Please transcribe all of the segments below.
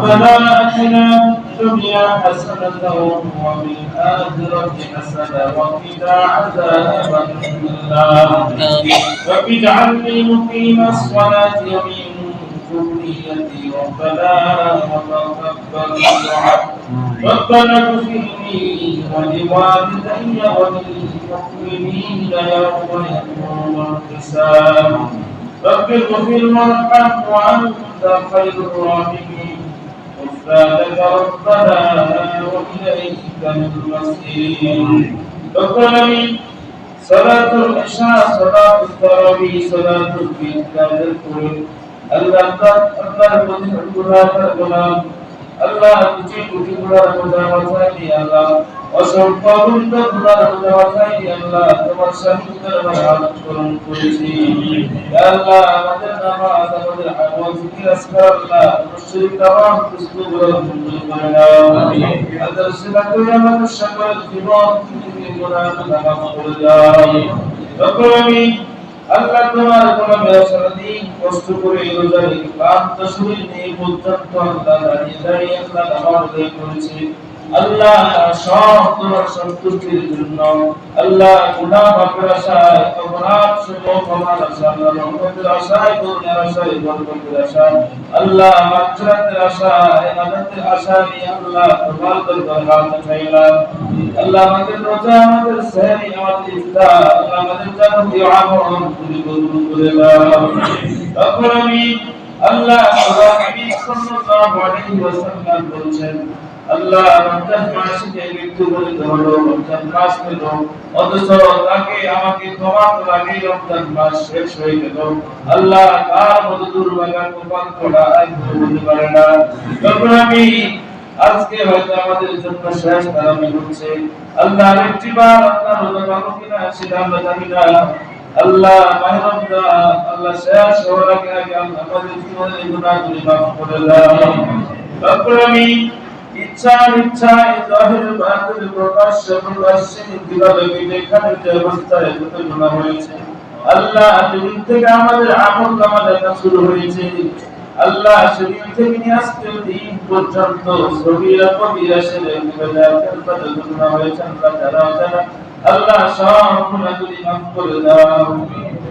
ربنا آتنا في الدنيا حسنة وفي الآخرة حسنة وقنا عذاب النار رب اجعلني مقيم الصلاة ومن ذريتي ربنا وتقبل دعاء ربنا اغفر لي ولوالدي وللمؤمنين يوم يقوم الحساب رب اغفر وارحم وأنت خير الراحمين غفرانك ربنا وإليك المصير ربنا صلاة العشاء صلاة التراويح صلاة الفجر الكل الله الله আল্লাহ তুই কোটি গুণার মধ্যে বাঁচাইলি আল্লাহ অসংখ্য গুণার মধ্যে বাঁচাইলি আল্লাহ তোমার সাহিত্যের হাত করুন করেছি আল্লাহ আমাদের নামাজ আমাদের আমল জিকির আসকার আল্লাহ মুশরিক তামাম কুসুগুলো মঞ্জুর করে নাও আল্লাহ সিলাতু আমাদের সকল জীবন থেকে গুনাহ মাফ করে দাও রব্বি আল্লাহ তোমার গোলামের সারাদিন কষ্ট করে রোজারি ক্লান্ত শরীর নিয়ে পর্যন্ত আল্লাহ দাঁড়িয়ে আল্লাহ নামাজ আদায় করেছে আল্লাহ সব তোমার সন্তুষ্টির জন্য আল্লাহ গুনাহ মাফের আশায় অপরাধ সমূহ ক্ষমার আশায় আল্লাহ রহমতের আশায় করুণার আশায় বরকতের আশায় আল্লাহ মাগফিরাতের আশায় ইবাদতের আশায় নিয়ে আল্লাহ তোমার দরবারে হাত উঠাইলাম আল্লাহ আমাদের রোজা আমাদের সেহরি আমাদের ইফতার আল্লাহ আমাদের যাবতীয় আমল তুমি কবুল করে দাও রব্বুল আমিন আল্লাহ নবী সাল্লাল্লাহু আলাইহি ওয়াসাল্লাম বলেছেন আল্লাহ রমজান মাসে মৃত্যুবরণ হলো রমজান মাস পেল অথচ তাকে আমাকে ক্ষমা করে আগে রমজান মাস শেষ হয়ে গেল আল্লাহ তার মতো দুর্ভাগ্য কপাল খোলা আর বলতে পারে না রব্বুল আমিন আজকে হয়তো আমাদের জন্য শেষ তারাবি হচ্ছে আল্লাহ আরেকটি বার আল্লাহ রোজা পাবো কিনা সেটা আমরা জানি না আল্লাহ মাহে রমজান আল্লাহ শেষ হওয়ার আগে আমাদের জীবনের গুনাহগুলি মাফ করে দাও রব্বুল আমিন ইচ্ছায় জাহির বাতিল প্রকাশ্যে কিভাবে যেখানে যে অবস্থায় যত গুনাহ হয়েছে আল্লাহ যেদিন থেকে আমাদের আমল নামা দেখা শুরু হয়েছে আল্লাহ সেদিন থেকে নিয়ে আজকে দিন পর্যন্ত সগীরা কবিরা সেরে যত গুনাহ হয়েছে আল্লাহ যারা আল্লাহ সব গুনাহগুলি মাফ করে দাও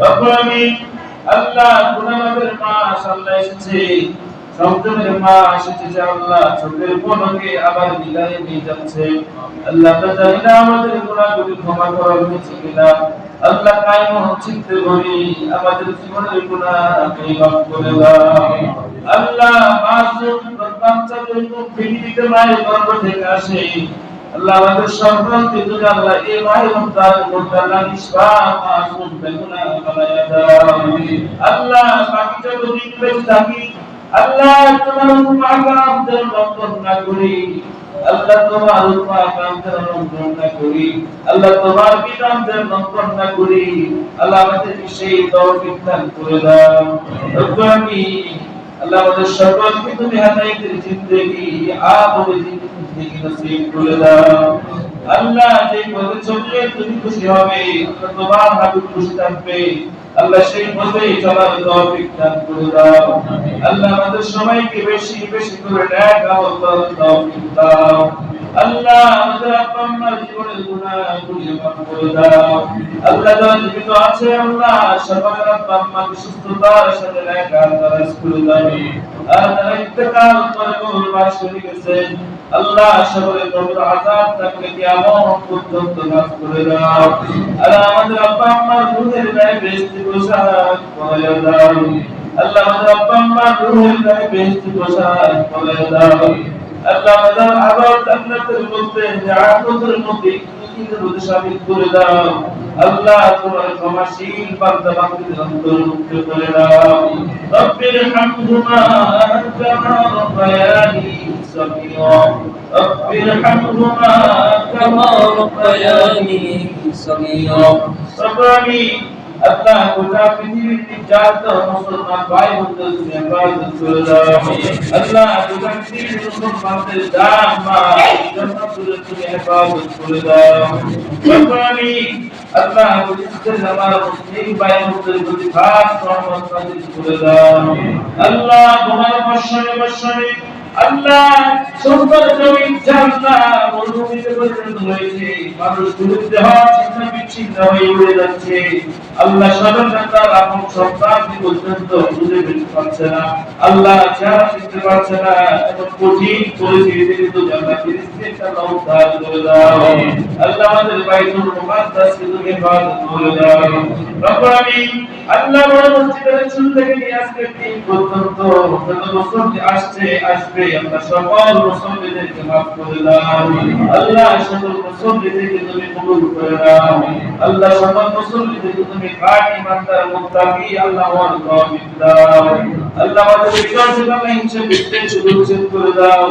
রব্বুল আমিন আল্লাহ গুনাহের মাস আল্লাহ এসেছে সংযমের মাস এসেছে আল্লাহ চোখের পলকে আবার বিদায় নিয়ে যাচ্ছে আল্লাহ জানি না আমাদের গুনাহগুলি ক্ষমা করা হয়েছে কিনা আল্লাহ কায়েম চিত্তে বলি আমাদের জীবনের গুনাহকে মাফ করে দাও আল্লাহ মাসুম বাচ্চাদের মুখ পৃথিবীতে মায়ের গর্ভ থেকে আসে আল্লাহ আমাদের সকল কিছু আল্লাহ এই মায়ের রমজান আল্লাহ নিষ্পাপ মাসুম বেগুনাহ বানায়া দাও আল্লাহ বাকি যত দিন বেঁচে থাকি আল্লাহ তোমার পাকামদের লঙ্ঘন না করি আল্লাহ তোমার পাকামদের লঙ্ঘন না করি আল্লাহ তোমার বিধানদের লঙ্ঘন না করি আল্লাহ আমাদের সেই তৌফিক দান করে দাও রব্বানি আল্লাহ আমাদের সকলকে তুমি হাদায়াতের জিন্দেগি আবদে জিন্দেগি নসিব করে দাও আল্লাহ যে পথে চললে তুমি খুশি হবে আল্লাহ তোমার হাবিব খুশি থাকবে আল্লাহ সেই পথেই চলার তৌফিক দান করে দাও আল্লাহ আমাদের সবাইকে বেশি বেশি করে নেক আমল করার তৌফিক দাও আল্লাহ আমাদের আব্বা আম্মার জীবনের গুনাহগুলি মাফ করে দাও আল্লাহ যারা জীবিত আছে আল্লাহ সকলের আব্বা আম্মাকে সুস্থতার সাথে নেক আমল করে দাও আর যারা ইন্তেকাল করে কবরবাস করে গেছেন আল্লাহ সকলের কবর আযাব থাকলে কিয়ামত পর্যন্ত মাফ করে দাও আর আমাদের আব্বা আম্মার রূহের গায়ে বেহেশতি পোশাক পরিয়ে দাও আল্লাহ আমাদের আব্বা আম্মার রূহের গায়ে বেহেশতি পোশাক পরিয়ে দাও আল্লাহ আমাদের আবার জান্নাতের মধ্যে জান্নাতের মধ্যে নিজের মধ্যে শামিল করে দাও আল্লাহ তোমার ক্ষমাশীল বান্দা বান্দীদের অন্তর্ভুক্ত করে দাও রব্বির হামহুমা কামা রাব্বায়ানি সগীরা রব্বির হামহুমা কামা রাব্বায়ানি সগীরা রব্বানি আল্লাহ গোটা পৃথিবীর যত মুসলমান ভাই বোনদের তুমি হেফাজত করে দাও আল্লাহ গোটা পৃথিবীর মুসলমানদের জান মাল জান্নাতুল তুমি হেফাজত করে দাও রব্বানি আল্লাহ বুঝতে আমার মুসলিম ভাই বোনদের প্রতি খাস রহমত নাযিল করে দাও আল্লাহ তোমার বর্ষণে আল্লাহ সুন্দর জমিন জান্নাত মরুভূমিতে পরিণত হয়েছে, মানুষ বিলুপ্ত হওয়ার চিন্তা বিচ্ছিন্ন হয়ে উড়ে যাচ্ছে। আল্লাহ স্বাধীনতার আপন সন্তান পর্যন্ত খুঁজে পেতে পারছে না, আল্লাহ চেহারা চিনতে পারছে না। এমন কঠিন পরিস্থিতিতে কিন্তু জান্নাতের স্ত্রীটা উদ্ধার করে দাও। আল্লাহ আমাদের বাইতুল মুকাদ্দাসকে তুমি হেফাজত করে দাও রব্বুল আমিন। আল্লাহ বড় মসজিদের শুরু থেকে নিয়ে আজকে দিন পর্যন্ত যত মুসল্লি আসবে আল্লাহ সকল মুসল্লিদেরকে মাফ করে দাও। আল্লাহ সকল মুসল্লিদেরকে তুমি কবুল করে দাও। আল্লাহ সকল মুসল্লিদেরকে তুমি খাঁটি ইমানদার মুত্তাকি আল্লাহ ওয়াল তৌফিক দাও। আল্লাহ আমাদের বিকাশ আল্লাহ হিংসা বিদ্বেষ দূর করে দাও।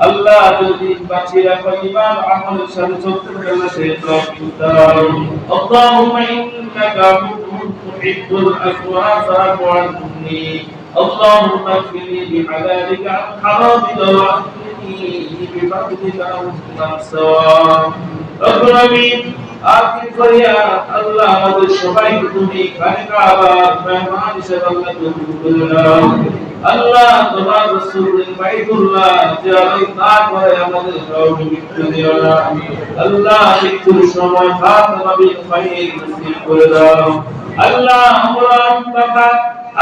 আল্লাহ যদি বাঁচিয়ে রাখো ঈমান আমলের সাথে চলতে পারে আল্লাহ সেই তৌফিক দাও। আল্লাহুম্মা ইন্নাকা আফুউন তুহিব্বুল আফওয়া ফা'ফু আন্নি। اللهم اكفني بحلالك عن حرامك واغنني بفضلك عمن سواك رب العالمين। আখির করিয়া আল্লাহ আমাদের সবাইকে তুমি খানিকাবার মেহমান হিসেবে আল্লাহ কবুল করে নাও। আল্লাহ তোমার রাসূলের বাইতুল্লাহ জিয়ারত না করে আমাদের কাউকে মৃত্যু দিও না। আল্লাহ মৃত্যুর সময় খাতমা বিল খায়র নসিব করে দাও। আল্লাহ আমরা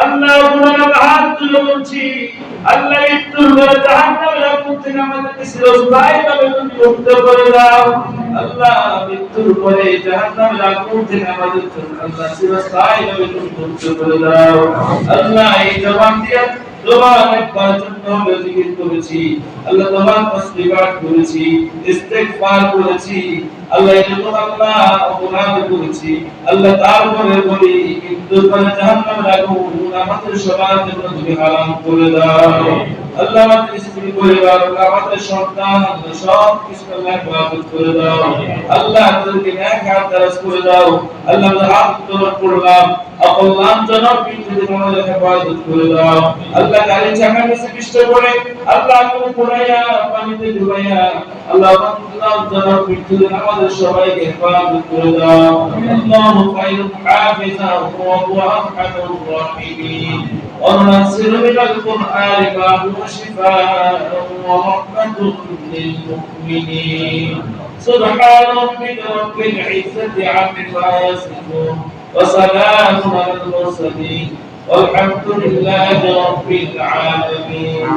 আল্লাহ গুনাহ হাত তুলে বলছি, আল্লাহ মৃত্যুর পরে জাহান্নামের আগুন থেকে আমাদেরকে চিরস্থায়ীভাবে তুমি মুক্ত করে দাও। আল্লাহ মৃত্যুর পরে জাহান্নামের আগুন থেকে আমাদেরকে আল্লাহ চিরস্থায়ীভাবে তুমি মুক্ত করে দাও। আল্লাহ এই জবান দিয়ে তোমার একবার জন্য জিকির করেছি, আল্লাহ তোমার তাসবিহাত করেছি, ইস্তিগফার করেছি, আল্লাহ এই জন্য আল্লাহ অপরাধ করেছি, আল্লাহ তারপরে বলি কিন্তু জাহান্নামের আগুন আমাদের সবার জন্য তুমি হারাম করে দাও। আল্লাহ আমাদের স্ত্রী পরিবার আমাদের সন্তান সব কিছু আল্লাহ হেফাজত করে দাও। আল্লাহ তাদেরকে নেক হাত দারাজ করে দাও। আল্লাহ আমরা হাত উত্তোলন করলাম অকল্যাণ জনক বিদ্যুৎ আমাদের হেফাজত করে দাও। আল্লাহ গাড়ি চাকা নিচে পিষ্ট করে আল্লাহ তুমি পুরাইয়া পানিতে ডুবাইয়া আল্লাহ অকল্যাণ জনক বিদ্যুৎ আমাদের সবাইকে হেফাজত করে দাও। আল্লাহু খায়রুল হাফিজা ওয়া হুয়া আরহামুর রাহিমিন। وننزل من القرآن ما هو شفاء ورحمة للمؤمنين. سبحان ربك رب العزة عما يصفون وسلام على المرسلين والحمد لله رب العالمين.